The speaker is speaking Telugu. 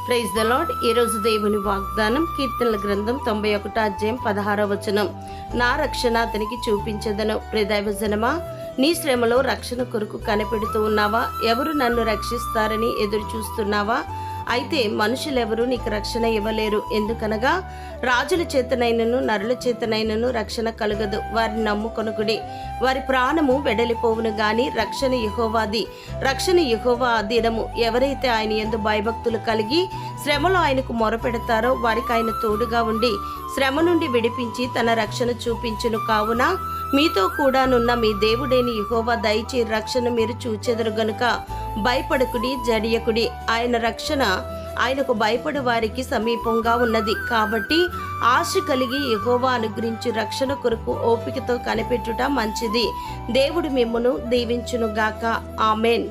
Praise the lord. ఈరోజు దేవుని వాగ్దానం కీర్తనల గ్రంథం 91 అధ్యాయం 16వ వచనం. నా రక్షణ అతనికి చూపించదను. ప్రియదైవజనమా, నీ శ్రమలో రక్షణ కొరకు కనిపెడుతూ ఉన్నావా? ఎవరు నన్ను రక్షిస్తారని ఎదురు చూస్తున్నావా? అయితే మనుషులెవరూ నీకు రక్షణ ఇవ్వలేరు. ఎందుకనగా రాజుల చేతనైనను నరుల చేతనైనను రక్షణ కలుగదు. వారిని నమ్ముకొనుకుడి, వారి ప్రాణము వెడలిపోవును గాని రక్షణ యెహోవాది. రక్షణ యెహోవా అధీనము. ఎవరైతే ఆయన యందు భయభక్తులు కలిగి శ్రమలో ఆయనకు మొరపెడతారో వారికి ఆయన తోడుగా ఉండి శ్రమ నుండి విడిపించి తన రక్షణ చూపించును. కావున మీతో కూడానున్న మీ దేవుడైన యెహోవా దయచే రక్షణ మీరు చూచెదరు గనుక భయపడకుడి, జడియకుడి. ఆయన రక్షణ ఆయనకు భయపడు వారికి సమీపంగా ఉన్నది. కాబట్టి ఆశ కలిగి యెహోవా అనుగ్రహించి రక్షణ కొరకు ఓపికతో కనిపెట్టుట మంచిది. దేవుడు మిమ్మును దీవించునుగాక. ఆమెన్.